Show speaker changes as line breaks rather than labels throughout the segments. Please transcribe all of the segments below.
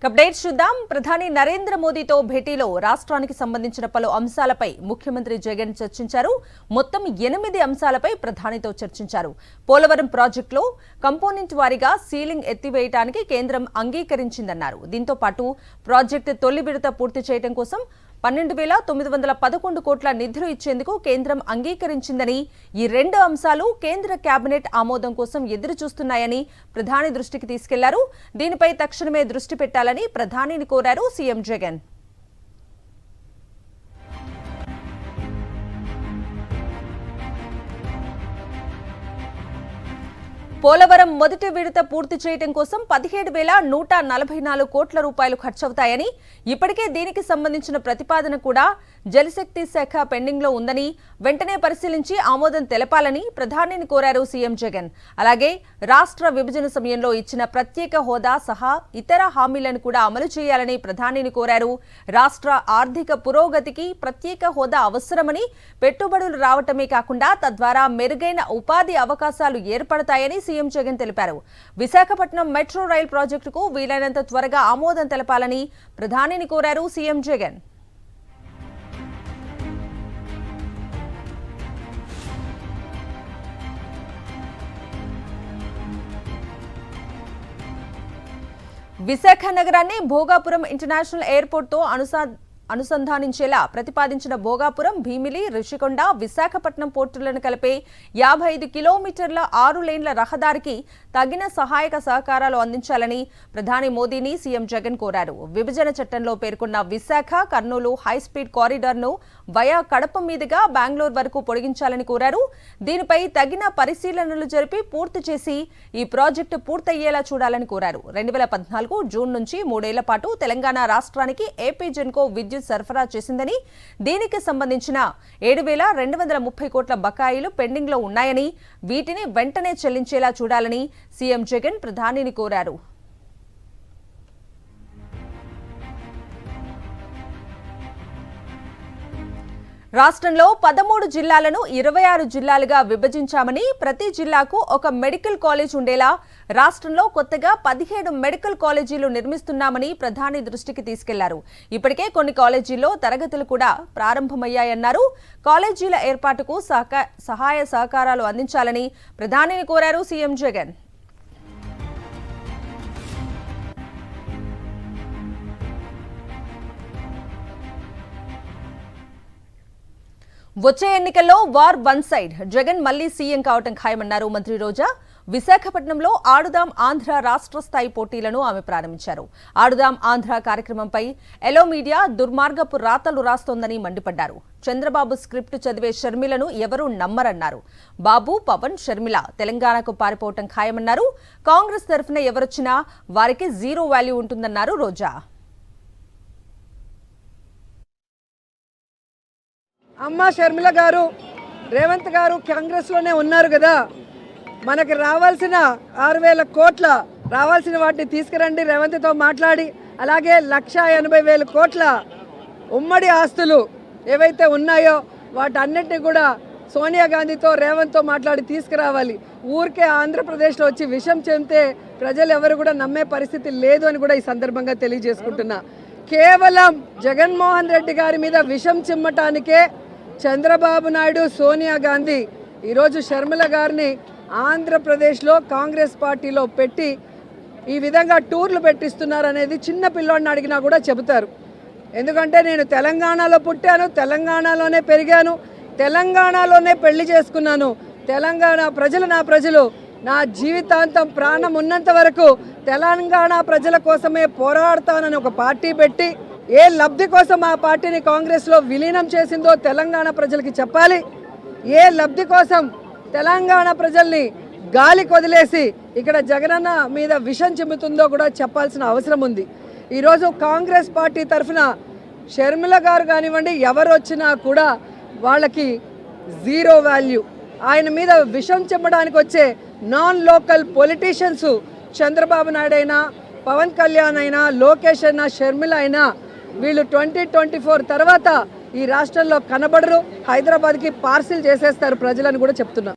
Updates చూద్దాం. ప్రధాని నరేంద్ర మోదీతో భేటీలో రాష్ట్రానికి సంబంధించిన పలు అంశాలపై ముఖ్యమంత్రి జగన్ చర్చించారు. మొత్తం 8 అంశాలపై ప్రధానితో చర్చించారు. పోలవరం ప్రాజెక్టులో కంపోనెంట్ వారీగా సీలింగ్ ఎత్తివేయడానికి కేంద్రం అంగీకరించిందన్నారు. దీంతో పాటు ప్రాజెక్టు తొలి విడత పూర్తి చేయడం కోసం 12,911 కోట్ల నిధులు ఇచ్చేందుకు కేంద్రం అంగీకరించిందని, ఈ 2 అంశాలు కేంద్ర కేబినెట్ ఆమోదం కోసం ఎదురు చూస్తున్నాయని ప్రధాని దృష్టికి తీసుకెళ్లారు. దీనిపై తక్షణమే దృష్టి పెట్టాలని ప్రధానిని కోరారు సీఎం జగన్. పోలవరం మొదటి విడత పూర్తి చేయడం కోసం 17,144 కోట్ల రూపాయలు ఖర్చవుతాయని, ఇప్పటికే దీనికి సంబంధించిన ప్రతిపాదన కూడా జలశక్తి శాఖ పెండింగ్ లో ఉందని వెంటనే పరిశీలించి ఆమోదం తెలపాలని ప్రధానిని కోరారు సీఎం జగన్. అలాగే రాష్ట్ర విభజన సమయంలో ఇచ్చిన ప్రత్యేక హోదా సహా ఇతర హామీలను కూడా అమలు చేయాలని ప్రధానిని కోరారు. రాష్ట్ర ఆర్థిక పురోగతికి ప్రత్యేక హోదా అవసరమని, పెట్టుబడులు రావటమే కాకుండా తద్వారా మెరుగైన ఉపాధి అవకాశాలు ఏర్పడతాయని సీఎం జగన్ తెలిపారు. విశాఖపట్నం మెట్రో రైల్ ప్రాజెక్టుకు వీలైనంత త్వరగా ఆమోదం తెలపాలని ప్రధానిని కోరారు సీఎం జగన్. విశాఖ నగరాన్ని భోగాపురం ఇంటర్నేషనల్ ఎయిర్పోర్ట్ తో అనుసంధానించేలా ప్రతిపాదించిన భోగాపురం, భీమిలి, రిషికొండ, విశాఖపట్నం పోర్టులను కలిపే 55 కిలోమీటర్ల 6 లేన్ల రహదారికి తగిన సహాయక సహకారాలు అందించాలని ప్రధాని మోదీని సీఎం జగన్ కోరారు. విభజన చట్టంలో పేర్కొన్న విశాఖ కర్నూలు హైస్పీడ్ కారిడార్ను వయా కడప మీదుగా బెంగళూరు వరకు పొడిగించాలని కోరారు. దీనిపై తగిన పరిశీలనలు జరిపి పూర్తి చేసి ఈ ప్రాజెక్టు పూర్తయ్యేలా చూడాలని కోరారు. 2014 జూన్ నుంచి 3 ఏళ్ల పాటు తెలంగాణ రాష్ట్రానికి ఏపీ జెన్కో విద్యుత్ సరఫరా చేసిందని, దీనికి సంబంధించిన 7,230 కోట్ల బకాయిలు పెండింగ్ లో ఉన్నాయని, వీటిని వెంటనే చెల్లించేలా చూడాలని సీఎం జగన్ ప్రధానిని కోరారు. రాష్ట్రంలో 13 జిల్లాలను 26 జిల్లాలుగా విభజించామని, ప్రతి జిల్లాకు ఒక మెడికల్ కాలేజ్ ఉండేలా రాష్ట్రంలో కొత్తగా 17 మెడికల్ కాలేజీలు నిర్మిస్తున్నామని ప్రధాని దృష్టికి తీసుకెళ్లారు. ఇప్పటికే కొన్ని కాలేజీల్లో తరగతులు కూడా ప్రారంభమయ్యాయన్నారు. కాలేజీల ఏర్పాటుకు సహాయ సహకారాలు అందించాలని ప్రధానిని కోరారు సీఎం జగన్. వచ్చే ఎన్నికల్లో వార్ వన్ సైడ్, జగన్ మళ్లీ సీఎం కావటం ఖాయమన్నారు మంత్రి రోజా. విశాఖపట్నంలో ఆడుదాం ఆంధ్ర రాష్ట్ర స్థాయి పోటీలను ఆమె ప్రారంభించారు. ఆడుదాం ఆంధ్ర కార్యక్రమంపై ఎలో మీడియా దుర్మార్గపు రాతలు రాస్తోందని మండిపడ్డారు. చంద్రబాబు స్క్రిప్ట్ చదివే షర్మిలను ఎవరూ నమ్మరన్నారు. బాబు, పవన్, షర్మిల తెలంగాణకు పారిపోవటం ఖాయమన్నారు. కాంగ్రెస్ తరఫున ఎవరొచ్చినా వారికి జీరో వాల్యూ ఉంటుందన్నారు రోజా.
అమ్మ షర్మిల గారు, రేవంత్ గారు కాంగ్రెస్లోనే ఉన్నారు కదా, మనకి రావాల్సిన 6,000 కోట్ల రావాల్సిన వాటిని తీసుకురండి రేవంత్తో మాట్లాడి. అలాగే 1,80,000 కోట్ల ఉమ్మడి ఆస్తులు ఏవైతే ఉన్నాయో వాటన్నిటిని కూడా సోనియా గాంధీతో రేవంత్తో మాట్లాడి తీసుకురావాలి. ఊరికే ఆంధ్రప్రదేశ్లో వచ్చి విషం చెందితే ప్రజలు ఎవరు కూడా నమ్మే పరిస్థితి లేదు అని కూడా ఈ సందర్భంగా తెలియజేసుకుంటున్నా. కేవలం జగన్మోహన్ రెడ్డి గారి మీద విషం చిమ్మటానికే చంద్రబాబు నాయుడు, సోనియా గాంధీ ఈరోజు షర్మిల గారిని ఆంధ్రప్రదేశ్లో కాంగ్రెస్ పార్టీలో పెట్టి ఈ విధంగా టూర్లు పెట్టిస్తున్నారనేది చిన్న పిల్లోడిని అడిగినా కూడా చెబుతారు. ఎందుకంటే నేను తెలంగాణలో పుట్టాను, తెలంగాణలోనే పెరిగాను, తెలంగాణలోనే పెళ్లి చేసుకున్నాను. తెలంగాణ ప్రజలు నా ప్రజలు, నా జీవితాంతం ప్రాణం ఉన్నంత వరకు తెలంగాణ ప్రజల కోసమే పోరాడతానని ఒక పార్టీ పెట్టి ఏ లబ్ధి కోసం ఆ పార్టీని కాంగ్రెస్లో విలీనం చేసిందో తెలంగాణ ప్రజలకి చెప్పాలి. ఏ లబ్ధి కోసం తెలంగాణ ప్రజల్ని గాలికి వదిలేసి ఇక్కడ జగనన్న మీద విషం చిమ్ముతుందో కూడా చెప్పాల్సిన అవసరం ఉంది. ఈరోజు కాంగ్రెస్ పార్టీ తరఫున షర్మిల గారు కానివ్వండి, ఎవరు వచ్చినా కూడా వాళ్ళకి జీరో వాల్యూ. ఆయన మీద విషం చిమ్మడానికి వచ్చే non local politicians Chandrababu Naidu అయినా, పవన్ కళ్యాణ్ అయినా, లోకేష్ అయినా, షర్మిల అయినా వీళ్ళు 2024 తర్వాత ఈ రాష్ట్రంలో కనబడరు. హైదరాబాద్కి పార్సిల్ చేసేస్తారు ప్రజలను కూడా చెప్తున్నా.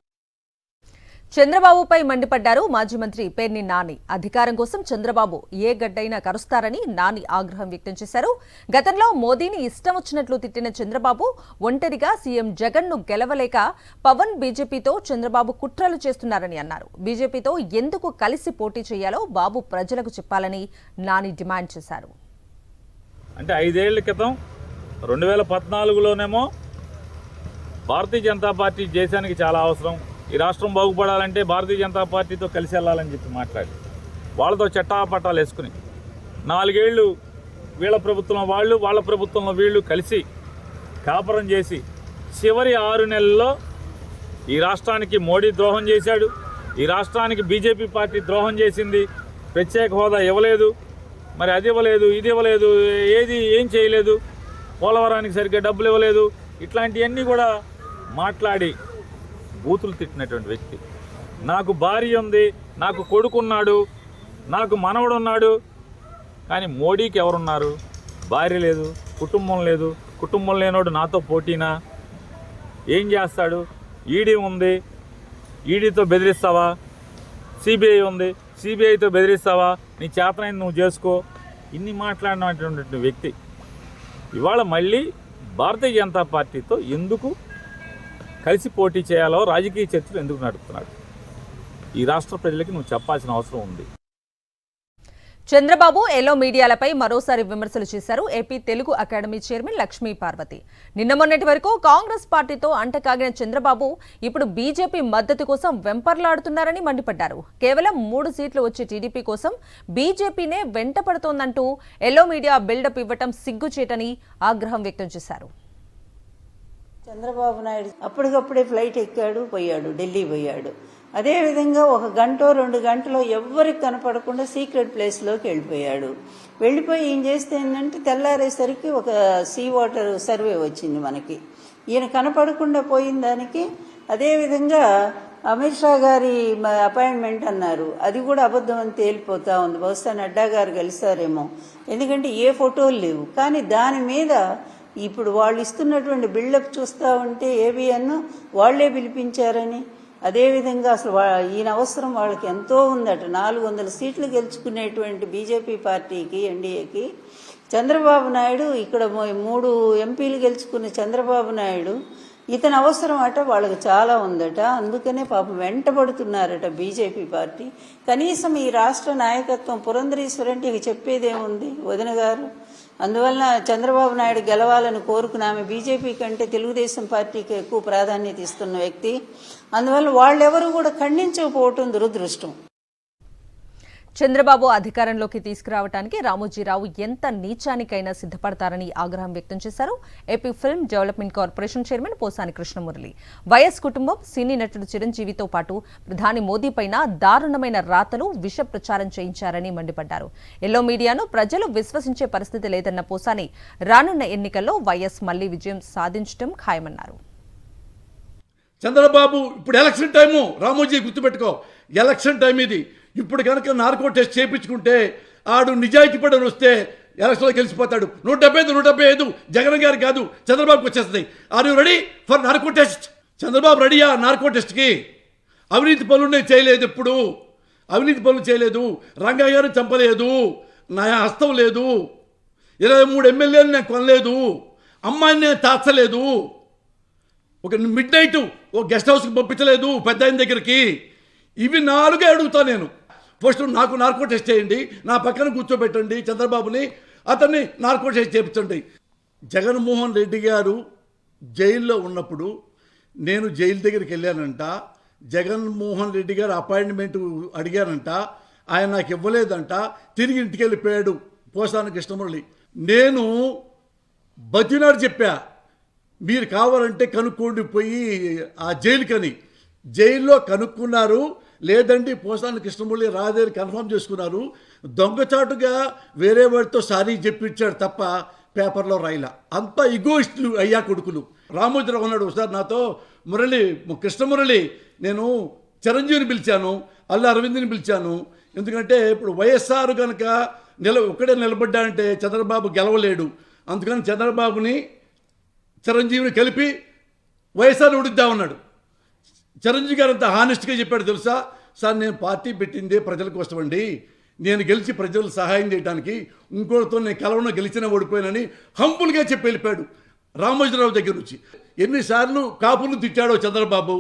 చంద్రబాబుపై మండిపడ్డారు మాజీ మంత్రి పేర్ని నాని. అధికారం కోసం చంద్రబాబు ఏ గడ్డైనా కరుస్తారని నాని ఆగ్రహం వ్యక్తం చేశారు. గతంలో మోదీని ఇష్టం వచ్చినట్లు తిట్టిన చంద్రబాబు ఒంటరిగా సీఎం జగన్ ను గెలవలేక పవన్ బీజేపీతో చంద్రబాబు కుట్రలు చేస్తున్నారని అన్నారు. బీజేపీతో ఎందుకు కలిసి పోటీ చేయాలో బాబు ప్రజలకు చెప్పాలని నాని డిమాండ్ చేశారు.
అంటే 5 ఏళ్ల క్రితం 2014లోనేమో భారతీయ జనతా పార్టీ దేశానికి చాలా అవసరం, ఈ రాష్ట్రం బాగుపడాలంటే భారతీయ జనతా పార్టీతో కలిసి వెళ్ళాలని చెప్పి మాట్లాడి వాళ్ళతో చట్టాపట్టాలు వేసుకుని 4 ఏళ్ళు వీళ్ళ ప్రభుత్వంలో వాళ్ళు, వాళ్ళ ప్రభుత్వంలో వీళ్ళు కలిసి కాపురం చేసి చివరి 6 నెలల్లో ఈ రాష్ట్రానికి మోడీ ద్రోహం చేశాడు, ఈ రాష్ట్రానికి బీజేపీ పార్టీ ద్రోహం చేసింది, ప్రత్యేక హోదా ఇవ్వలేదు, మరి అది ఇవ్వలేదు, ఇది ఇవ్వలేదు, ఏం చేయలేదు, పోలవరానికి సరిగ్గా డబ్బులు ఇవ్వలేదు, ఇట్లాంటివన్నీ కూడా మాట్లాడి బూతులు తిట్టినటువంటి వ్యక్తి. నాకు భార్య ఉంది, నాకు కొడుకున్నాడు, నాకు మనవడు ఉన్నాడు, కానీ మోడీకి ఎవరున్నారు? భార్య లేదు, కుటుంబం లేదు. కుటుంబం లేనోడు నాతో పోటీనా? ఏం చేస్తాడు? ఈడీ ఉంది, ఈడీతో బెదిరిస్తావా? సిబిఐ ఉంది, సిబిఐతో బెదిరిస్తావా? నీ చేతనైంది నువ్వు చేసుకో. ఇన్ని మాట్లాడినటువంటి వ్యక్తి ఇవాళ మళ్ళీ భారతీయ జనతా పార్టీతో ఎందుకు కలిసి పోటీ చేయాలో రాజకీయ చర్చలు ఎందుకు నడుపుతున్నాడు? ఈ రాష్ట్ర ప్రజలకి నువ్వు చెప్పాల్సిన అవసరం ఉంది.
చంద్రబాబు ఎల్లో మీడియాలపై మరోసారి విమర్శలు చేశారు AP Telugu academy chairman Lakshmi Parvathi. నిన్న మొన్నటి వరకు కాంగ్రెస్ పార్టీతో అంటకాగిన చంద్రబాబు ఇప్పుడు బీజేపీ మద్దతు కోసం వెంపర్లాడుతున్నారని మండిపడ్డారు. కేవలం 3 సీట్లు వచ్చే టీడీపీ కోసం బీజేపీనే వెంటపడుతోందంటూ ఎల్లో మీడియా బిల్డప్ ఇవ్వటం సిగ్గుచేటని ఆగ్రహం వ్యక్తం చేశారు.
చంద్రబాబు నాయుడు అప్పటికప్పుడే ఫ్లైట్ ఎక్కాడు, పోయాడు, ఢిల్లీ పోయాడు. అదేవిధంగా 1 గంట 2 గంటలో ఎవ్వరికి కనపడకుండా సీక్రెట్ ప్లేస్లోకి వెళ్ళిపోయాడు. వెళ్ళిపోయి ఈయన చేస్తే ఏంటంటే తెల్లారేసరికి ఒక సీ వాటర్ సర్వే వచ్చింది మనకి. ఈయన కనపడకుండా పోయిన దానికి అదేవిధంగా అమిత్ షా గారి అపాయింట్మెంట్ అన్నారు, అది కూడా అబద్ధం అని తేలిపోతా ఉంది. బహుశా నడ్డా గారు కలిసారేమో, ఎందుకంటే ఏ ఫోటోలు లేవు. కానీ దాని మీద ఇప్పుడు వాళ్ళు ఇస్తున్నటువంటి బిల్డప్ చూస్తూ ఉంటే ఏబిఎన్ వాళ్లే పిలిపించారని, అదేవిధంగా అసలు ఈయన అవసరం వాళ్ళకి ఎంతో ఉందట. 400 సీట్లు గెలుచుకునేటువంటి బీజేపీ పార్టీకి, ఎన్డీఏకి చంద్రబాబు నాయుడు, ఇక్కడ 3 ఎంపీలు గెలుచుకున్న చంద్రబాబు నాయుడు, ఇతని అవసరం అట వాళ్ళకి చాలా ఉందట. అందుకనే పాపం వెంటబడుతున్నారట బీజేపీ పార్టీ. కనీసం ఈ రాష్ట్ర నాయకత్వం పురంధరేశ్వరంటే ఇక చెప్పేదేముంది వదిన గారు. అందువల్ల చంద్రబాబు నాయుడు గెలవాలని కోరుకున్న ఆమె బీజేపీ కంటే తెలుగుదేశం పార్టీకి ఎక్కువ ప్రాధాన్యత ఇస్తున్న వ్యక్తి. అందువల్ల వాళ్ళెవరూ కూడా ఖండించకపోవటం దురదృష్టం.
చంద్రబాబు అధికారంలోకి తీసుకురావడానికి రామోజీరావు ఎంత నీచానికైనా సిద్ధపడతారని ఆగ్రహం వ్యక్తం చేశారు AP film development corporation chairman Posani Krishnamurali. YS కుటుంబం, సినీ నటుడు చిరంజీవితో పాటు ప్రధాని మోదీపైన దారుణమైన రాతలు, విష ప్రచారం చేయించారని మండిపడ్డారు. ఎల్లో మీడియాను ప్రజలు విశ్వసించే పరిస్థితి లేదన్న పోసాని రానున్న ఎన్నికల్లో వైఎస్ మళ్లీ విజయం సాధించడం ఖాయమన్నారు.
చంద్రబాబు ఇప్పుడు ఎలక్షన్ టైము, రామోజీ గుర్తుపెట్టుకో, ఎలక్షన్ టైం ఇది. ఇప్పుడు కనుక నార్కో టెస్ట్ చేయించుకుంటే ఆడు నిజాయితీ పడని వస్తే ఎలక్షన్లో గెలిచిపోతాడు. 175 జగన్ గారు కాదు చంద్రబాబుకి వచ్చేస్తుంది. Are you ready for narco test? Chandrababu రెడీయా నార్కో టెస్ట్కి? అవినీతి పనులు చేయలేదు, ఎప్పుడు అవినీతి పనులు చేయలేదు. రంగయ్య గారు చంపలేదు, నా హస్తం లేదు, 23 ఎమ్మెల్యేలు నేను కొనలేదు, అమ్మాయిని నేను తాచలేదు, ఒక మిడ్ నైట్ ఒక గెస్ట్ హౌస్కి పంపించలేదు పెద్ద ఆయన దగ్గరికి. ఇవి 4 అడుగుతా నేను. ఫస్ట్ నాకు నార్కో టెస్ట్ చేయండి, నా పక్కన కూర్చోబెట్టండి చంద్రబాబుని, అతన్ని నార్కో టెస్ట్ చేయించండి. జగన్మోహన్ రెడ్డి గారు జైల్లో ఉన్నప్పుడు నేను జైలు దగ్గరికి వెళ్ళానంట. జగన్మోహన్ రెడ్డి గారు అపాయింట్మెంట్ అడిగానంట, ఆయన నాకు ఇవ్వలేదంట. తిరిగి ఇంటికి వెళ్ళిపోయాడు పోసాని కృష్ణమురళి. నేను బతినాడు చెప్పా, మీరు కావాలంటే కనుక్కోండి పోయి ఆ జైలుకని. జైల్లో కనుక్కున్నారు, లేదండి పోసాని కృష్ణమురళి రాదేని కన్ఫర్మ్ చేసుకున్నారు. దొంగచాటుగా వేరే వాడితో సారీ చెప్పించాడు తప్ప పేపర్లో రాయిలా. అంతా ఇగోయిస్టులు అయ్యా కొడుకులు. రామోజీరావు ఉన్నాడు ఒకసారి నాతో, కృష్ణమురళి నేను చిరంజీవిని పిలిచాను, అల్లు అరవింద్ని పిలిచాను, ఎందుకంటే ఇప్పుడు వైఎస్ఆర్ కనుక ఒక్కడే నిలబడ్డా అంటే చంద్రబాబు గెలవలేడు, అందుకని చంద్రబాబుని చిరంజీవిని కలిపి వైఎస్ఆర్ ఉడిద్దామన్నాడు. చిరంజీవి గారు అంత హానెస్ట్గా చెప్పాడు తెలుసా? సార్ నేను పార్టీ పెట్టిందే ప్రజల కోసం అండి, నేను గెలిచి ప్రజలు సహాయం చేయడానికి, ఇంకోటితో నేను కలవన గెలిచిన ఓడిపోయానని హంపుల్గా చెప్పి వెళ్ళిపోయాడు రామోజీరావు దగ్గర నుంచి. ఎన్నిసార్లు కాపులను తిట్టాడో చంద్రబాబు.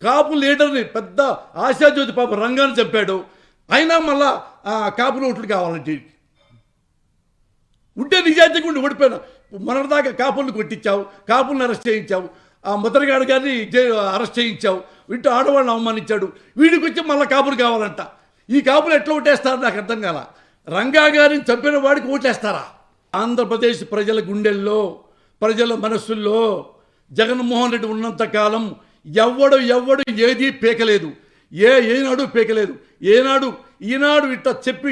కాపు లీడర్ని పెద్ద ఆశాజ్యోతి పాప రంగాన్ని చంపాడు, అయినా మళ్ళా కాపులు ఓట్లు కావాలంటే ఉంటే నిజాయితీగా ఉండి ఓడిపోయాను. మొన్నటిదాకా కాపులను కొట్టించావు, కాపులను అరెస్ట్ చేయించావు, ఆ ముద్రగాడు గారిని అరెస్ట్ చేయించావు, వీటి ఆడవాళ్ళని అవమానించాడు. వీడికి వచ్చి మళ్ళీ కాపులు కావాలంట. ఈ కాపులు ఎట్లా ఓటేస్తారో నాకు అర్థం కాల. రంగా గారిని చంపిన వాడికి ఓటేస్తారా? ఆంధ్రప్రదేశ్ ప్రజల గుండెల్లో, ప్రజల మనస్సుల్లో జగన్మోహన్ రెడ్డి ఉన్నంత కాలం ఎవ్వడు ఏది పీకలేదు, ఏనాడు పీకలేదు. ఈనాడు ఇట్లా చెప్పి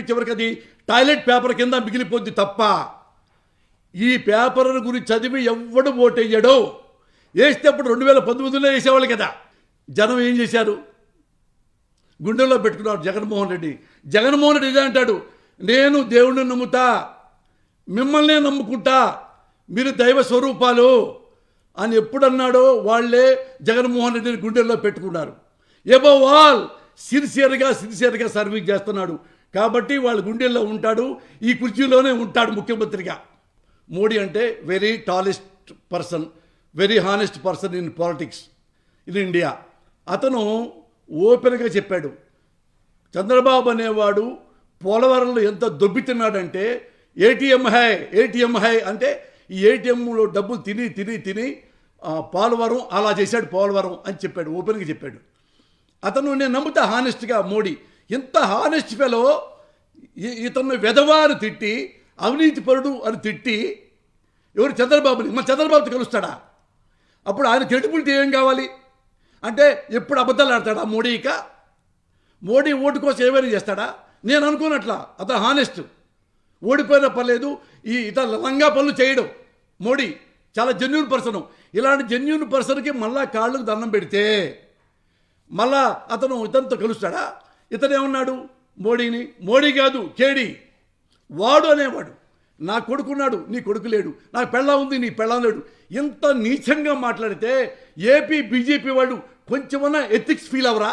చివరికి అది టాయిలెట్ పేపర్ కింద మిగిలిపోద్ది తప్ప ఈ పేపర్ గురించి చదివి ఎవ్వడు ఓటేయడో. వేస్తే అప్పుడు 2019లో వేసేవాళ్ళు కదా. జనం ఏం చేశారు? గుండెల్లో పెట్టుకున్నారు జగన్మోహన్ రెడ్డి. జగన్మోహన్ రెడ్డి ఇదే అంటాడు, నేను దేవుడిని నమ్ముతా, మిమ్మల్నే నమ్ముకుంటా, మీరు దైవ స్వరూపాలు అని ఎప్పుడన్నాడో వాళ్ళే జగన్మోహన్ రెడ్డిని గుండెల్లో పెట్టుకున్నారు. ఎబవ్ ఆల్ సిన్సియర్గా సర్వీస్ చేస్తున్నాడు కాబట్టి వాళ్ళ గుండెల్లో ఉంటాడు, ఈ కుర్చీలోనే ఉంటాడు ముఖ్యమంత్రిగా. మోడీ అంటే very tallest person, very honest person in politics in India. అతను ఓపెన్గా చెప్పాడు, చంద్రబాబు అనేవాడు పోలవరంలో ఎంత దొబ్బితున్నాడంటే ఏటీఎం హై అంటే ఈ ఏటీఎంలో డబ్బులు తిని పోలవరం అలా చేశాడు పోలవరం అని చెప్పాడు, ఓపెన్గా చెప్పాడు. అతను నేను నమ్ముతా హానెస్ట్గా మోడీ. ఇంత హానెస్ట్ ఫెలో ఇతను వెధవారు తిట్టి, అవినీతి పరుడు అని తిట్టి ఎవరు చంద్రబాబుని, మన చంద్రబాబుతో కలుస్తాడా? అప్పుడు ఆయన క్రెడిబిలిటీ ఏం కావాలి అంటే ఎప్పుడు అబద్ధాలు ఆడతాడా మోడీక? మోడీ ఓటు కోసం ఏమైనా చేస్తాడా? నేను అనుకున్నట్లా అతను హానెస్ట్, ఓడిపోయినా పర్లేదు, ఇతను లంగా పనులు చేయడం. మోడీ చాలా జెన్యూన్ పర్సన్. ఇలాంటి జెన్యూన్ పర్సన్కి మళ్ళా కాళ్ళకు దండం పెడితే మళ్ళా అతను ఇతనితో కలుస్తాడా? ఇతను ఏమన్నాడు మోడీని? మోడీ కాదు కేడీ వాడు అనేవాడు. నా కొడుకున్నాడు, నీ కొడుకు లేడు, నాకు పెళ్ళం ఉంది, నీ పెళ్ళం లేడు. ఇంత నీచంగా మాట్లాడితే ఏపీ బీజేపీ వాళ్ళు కొంచెమన్నా ఎథిక్స్ ఫీల్ అవరా?